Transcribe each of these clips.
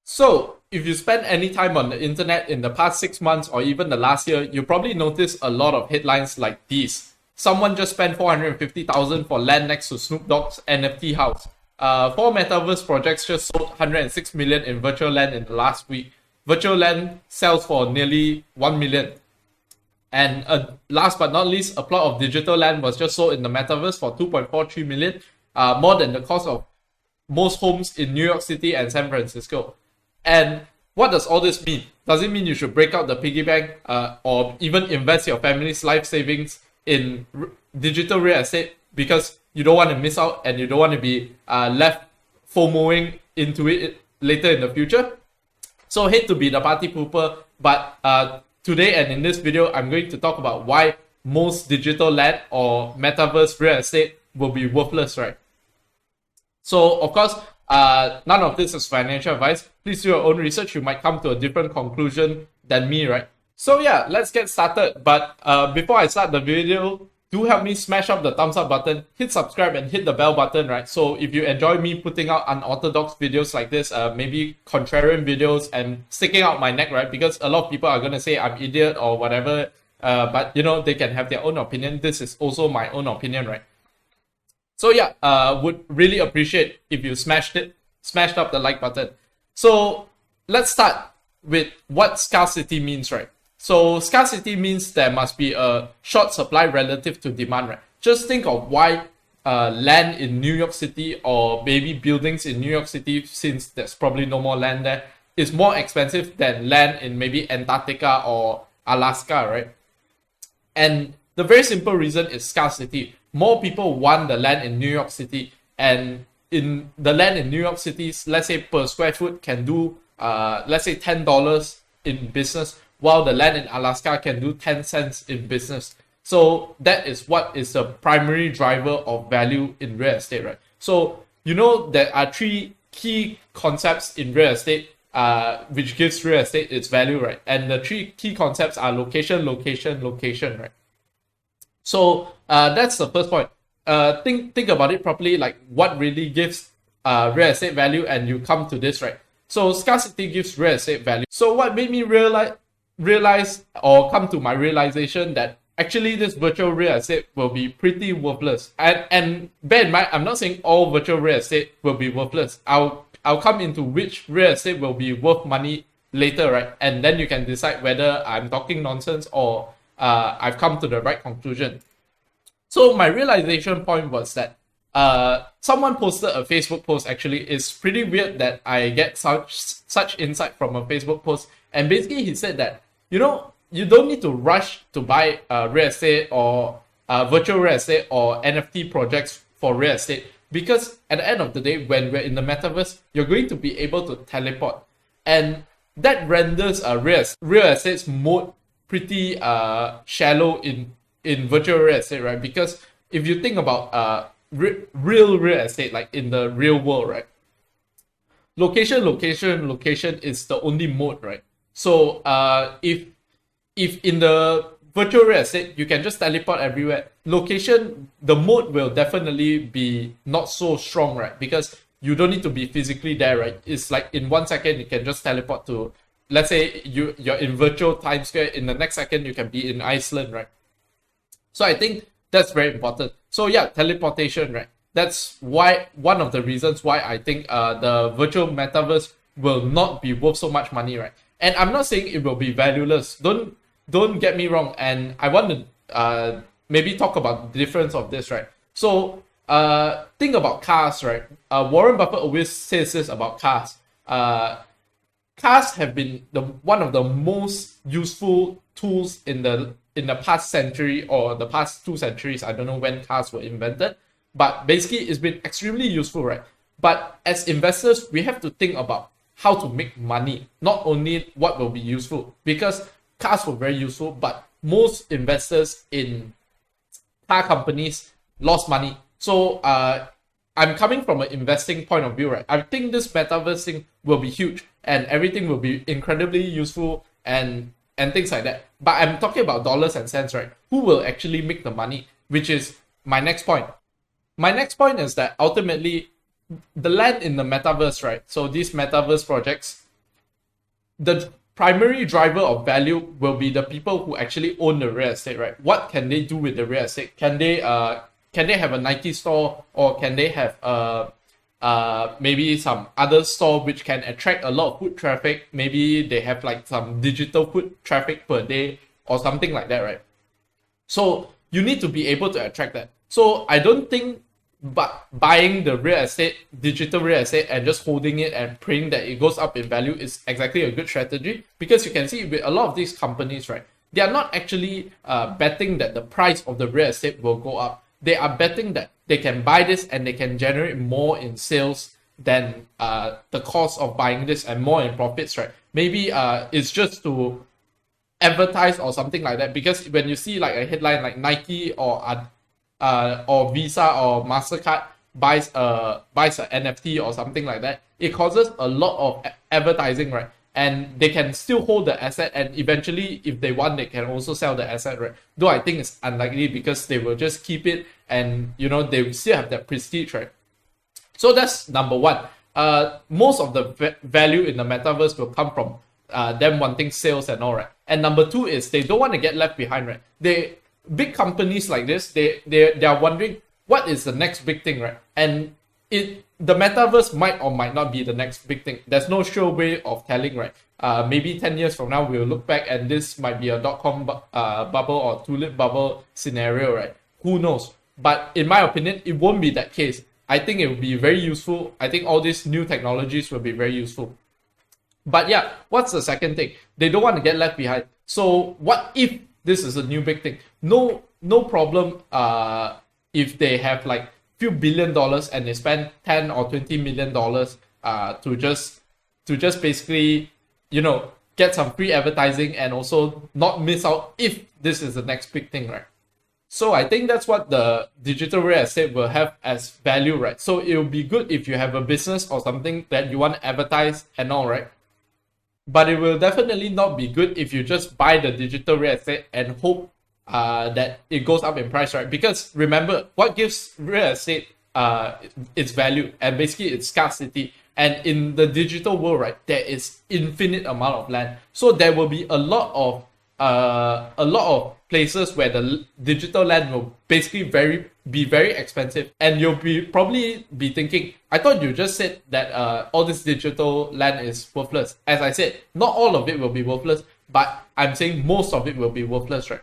So, if you spend any time on the internet in the past 6 months or even the last year, you probably noticed a lot of headlines like these. Someone just spent 450,000 for land next to Snoop Dogg's NFT house. Four metaverse projects just sold 106 million in virtual land in the last week. Virtual land sells for nearly 1 million. And last but not least, a plot of digital land was just sold in the metaverse for 2.43 million, more than the cost of most homes in New York City and San Francisco. And what does all this mean? Does it mean you should break out the piggy bank or even invest your family's life savings in digital real estate because you don't want to miss out and you don't want to be left FOMOing into it later in the future? So hate to be the party pooper, but today and in this video, I'm going to talk about why most digital land or metaverse real estate will be worthless, right? So, of course, none of this is financial advice. Please do your own research. You might come to a different conclusion than me, right? So yeah, let's get started. But before I start the video, do help me smash up the thumbs up button, hit subscribe and hit the bell button, right? So if you enjoy me putting out unorthodox videos like this, maybe contrarian videos and sticking out my neck, right? Because a lot of people are going to say I'm idiot or whatever. But you know, they can have their own opinion. This is also my own opinion, right? So yeah, would really appreciate if you smashed up the like button. So let's start with what scarcity means, right? So scarcity means there must be a short supply relative to demand, right? Just think of why land in New York City or maybe buildings in New York City, since there's probably no more land there, is more expensive than land in maybe Antarctica or Alaska, right? And the very simple reason is scarcity. More people want the land in New York City, and in the land in New York City, let's say per square foot can do let's say $10 in business, while the land in Alaska can do 10 cents in business. So that is what is the primary driver of value in real estate, right? So you know there are three key concepts in real estate which gives real estate its value, right? And the three key concepts are location, location, location, right? So that's the first point. Think about it properly, like what really gives real estate value, and you come to this, right? So scarcity gives real estate value. So what made me realize or come to my realization that actually this virtual real estate will be pretty worthless. And bear in mind, I'm not saying all virtual real estate will be worthless. I'll come into which real estate will be worth money later, right? And then you can decide whether I'm talking nonsense or I've come to the right conclusion. So my realization point was that someone posted a Facebook post. Actually, it's pretty weird that I get such insight from a Facebook post. And basically he said that, you know, you don't need to rush to buy real estate or virtual real estate or NFT projects for real estate, because at the end of the day, when we're in the metaverse, you're going to be able to teleport, and that renders real estate's mode pretty shallow in virtual real estate, right? Because if you think about real estate, like in the real world, right? Location is the only mode, right? So if in the virtual real estate you can just teleport everywhere, location, the mode will definitely be not so strong, right? Because you don't need to be physically there, right? It's like in 1 second you can just teleport to, let's say you're in virtual Times Square, in the next second you can be in Iceland, right? So I think that's very important. So yeah, teleportation, right? That's why one of the reasons why I think the virtual metaverse will not be worth so much money, right? And I'm not saying it will be valueless. Don't get me wrong. And I want to maybe talk about the difference of this, right? So think about cars, right? Warren Buffett always says this about cars. Cars have been one of the most useful tools in the past century or the past 2 centuries. I don't know when cars were invented, but basically it's been extremely useful, right? But as investors, we have to think about how to make money, not only what will be useful, because cars were very useful, but most investors in car companies lost money. So I'm coming from an investing point of view, right? I think this metaverse thing will be huge and everything will be incredibly useful and things like that. But I'm talking about dollars and cents, right? Who will actually make the money? Which is my next point. My next point is that ultimately the land in the metaverse, right? So these metaverse projects, the primary driver of value will be the people who actually own the real estate, right? What can they do with the real estate? Can they have a Nike store, or can they have maybe some other store which can attract a lot of foot traffic? Maybe they have like some digital foot traffic per day or something like that, right? So you need to be able to attract that. So I don't think but buying the real estate, digital real estate, and just holding it and praying that it goes up in value is exactly a good strategy, because you can see with a lot of these companies, right, they are not actually betting that the price of the real estate will go up. They are betting that they can buy this and they can generate more in sales than the cost of buying this, and more in profits, right? Maybe it's just to advertise or something like that, because when you see like a headline like Nike or Visa or MasterCard buys a NFT or something like that, it causes a lot of advertising, right? And they can still hold the asset, and eventually, if they want, they can also sell the asset, right? Though I think it's unlikely, because they will just keep it, and they still have that prestige, right? So that's number one. Most of the value in the metaverse will come from them wanting sales and all, right? And number two is they don't want to get left behind, right? Big companies like this, they are wondering what is the next big thing, right? And the metaverse might or might not be the next big thing. There's no sure way of telling, right? Maybe 10 years from now, we'll look back and this might be a dot-com bubble or tulip bubble scenario, right? Who knows? But in my opinion, it won't be that case. I think it will be very useful. I think all these new technologies will be very useful. But yeah, what's the second thing? They don't want to get left behind. So what if this is a new big thing? No problem if they have like few $1 billion and they spend 10 or 20 million dollars to just basically get some free advertising and also not miss out if this is the next big thing, right? So I think that's what the digital real estate will have as value, right? So it will be good if you have a business or something that you want to advertise and all, right? But it will definitely not be good if you just buy the digital real estate and hope that it goes up in price, right? Because remember, what gives real estate its value and basically its scarcity. And in the digital world, right, there is infinite amount of land. So there will be a lot of places where the digital land will basically be very expensive, and you'll probably be thinking, I thought you just said that all this digital land is worthless. As I said, not all of it will be worthless, but I'm saying most of it will be worthless, right?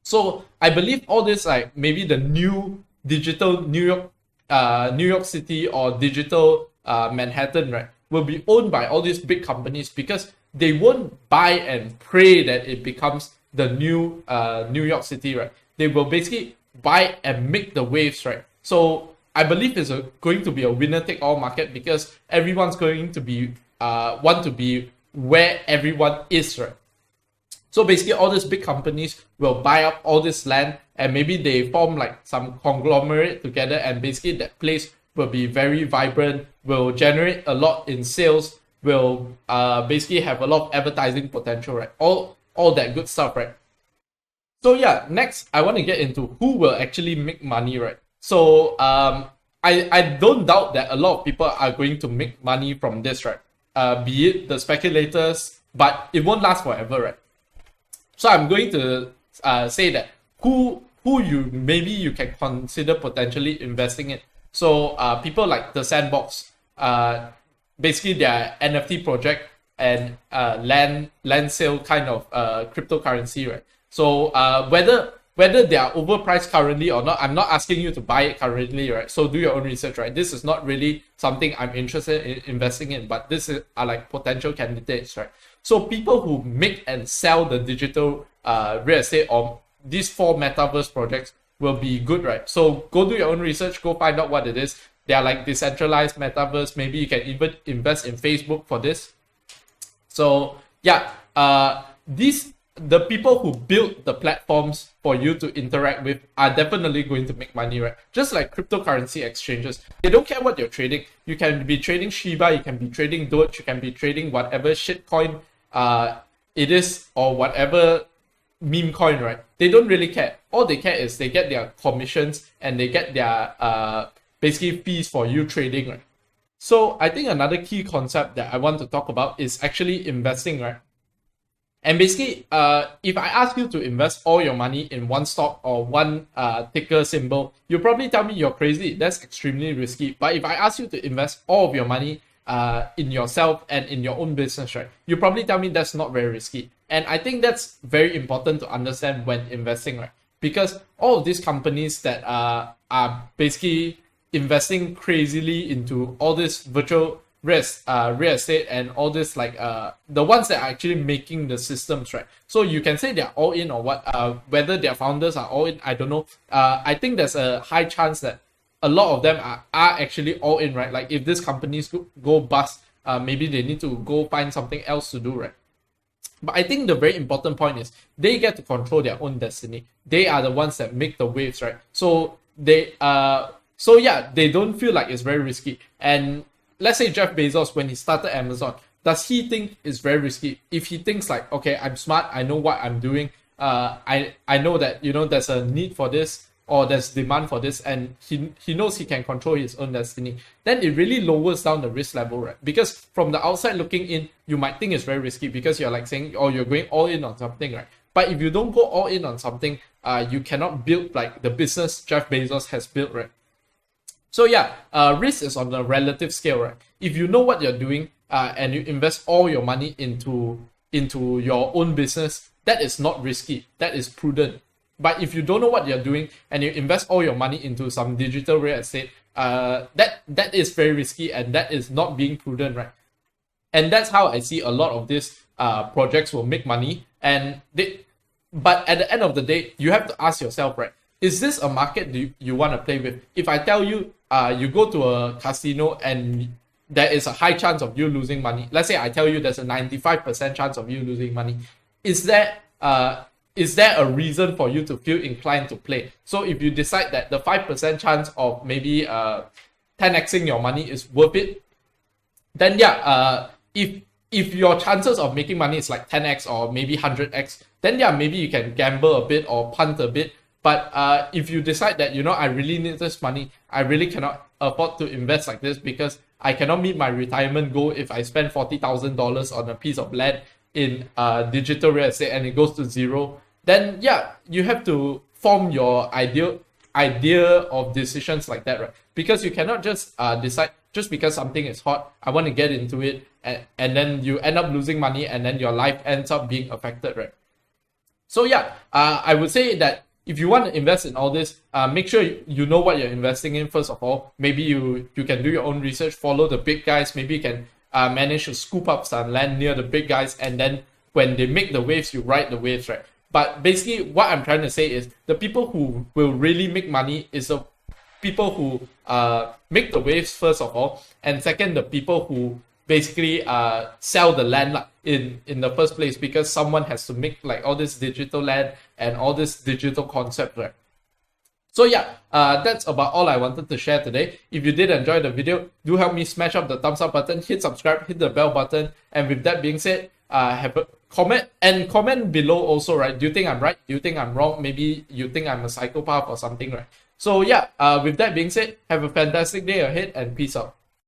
So I believe all this, like maybe the new digital New York City or digital Manhattan, right, will be owned by all these big companies, because they won't buy and pray that it becomes the new New York City, right? They will basically buy and make the waves, right? So I believe it's going to be a winner-take-all market, because everyone's going to be want to be where everyone is, right? So basically, all these big companies will buy up all this land, and maybe they form like some conglomerate together, and basically that place will be very vibrant, will generate a lot in sales, will basically have a lot of advertising potential, right? All that good stuff, right? So yeah, next I want to get into who will actually make money, right? So I don't doubt that a lot of people are going to make money from this, right? Be it the speculators, but it won't last forever, right? So I'm going to say that who you can consider potentially investing in. So people like the Sandbox, basically their NFT project and land sale kind of cryptocurrency, right? So whether they are overpriced currently or not, I'm not asking you to buy it currently, right? So do your own research, right? This is not really something I'm interested in investing in, but are like potential candidates, right? So people who make and sell the digital real estate or these 4 metaverse projects will be good, right? So go do your own research, go find out what it is. They are like decentralized metaverse. Maybe you can even invest in Facebook for this. So yeah, the people who build the platforms for you to interact with are definitely going to make money, right? Just like cryptocurrency exchanges, they don't care what you're trading. You can be trading Shiba, you can be trading Doge, you can be trading whatever shitcoin it is, or whatever meme coin, right? They don't really care. All they care is they get their commissions and they get their basically fees for you trading, right? So I think another key concept that I want to talk about is actually investing, right? And basically, if I ask you to invest all your money in one stock or one ticker symbol, you'll probably tell me you're crazy. That's extremely risky. But if I ask you to invest all of your money in yourself and in your own business, right, you probably tell me that's not very risky. And I think that's very important to understand when investing, right? Because all of these companies that are basically investing crazily into all this virtual real estate and all this, like the ones that are actually making the systems, right? So you can say they're all in or what, whether their founders are all in, I don't know. I think there's a high chance that a lot of them are actually all in, right? Like if these companies go bust, maybe they need to go find something else to do, right? But I think the very important point is they get to control their own destiny. They are the ones that make the waves, right? So they they don't feel like it's very risky. And let's say Jeff Bezos, when he started Amazon, does he think it's very risky? If he thinks like, okay, I'm smart, I know what I'm doing, I know that, you know, there's a need for this or there's demand for this, and he knows he can control his own destiny, then it really lowers down the risk level, right? Because from the outside looking in, you might think it's very risky because you're like saying, oh, you're going all in on something, right? But if you don't go all in on something, you cannot build like the business Jeff Bezos has built, right? So yeah, risk is on a relative scale, right? If you know what you're doing and you invest all your money into your own business, that is not risky. That is prudent. But if you don't know what you're doing and you invest all your money into some digital real estate, that is very risky and that is not being prudent, right? And that's how I see a lot of these projects will make money. But at the end of the day, you have to ask yourself, right? Is this a market you want to play with? If I tell you, you go to a casino and there is a high chance of you losing money. Let's say I tell you there's a 95% chance of you losing money. Is there a reason for you to feel inclined to play? So if you decide that the 5% chance of maybe 10xing your money is worth it, then yeah, if your chances of making money is like 10x or maybe 100x, then yeah, maybe you can gamble a bit or punt a bit. But if you decide that, you know, I really need this money, I really cannot afford to invest like this because I cannot meet my retirement goal if I spend $40,000 on a piece of land in digital real estate and it goes to zero, then yeah, you have to form your idea of decisions like that, right? Because you cannot just decide just because something is hot, I want to get into it, and then you end up losing money and then your life ends up being affected, right? So yeah, I would say that if you want to invest in all this, make sure you know what you're investing in first of all. Maybe you can do your own research, follow the big guys. Maybe you can manage to scoop up some land near the big guys, and then when they make the waves, you ride the waves, right? But basically, what I'm trying to say is the people who will really make money is the people who make the waves first of all, and second, the people who basically sell the land in the first place, because someone has to make like all this digital land and all this digital concept, right? So yeah, that's about all I wanted to share today. If you did enjoy the video, do help me smash up the thumbs up button, hit subscribe, hit the bell button, and with that being said, have a comment below also, right? Do you think I'm right? Do you think I'm wrong? Maybe you think I'm a psychopath or something, right? So yeah, with that being said, have a fantastic day ahead and peace out.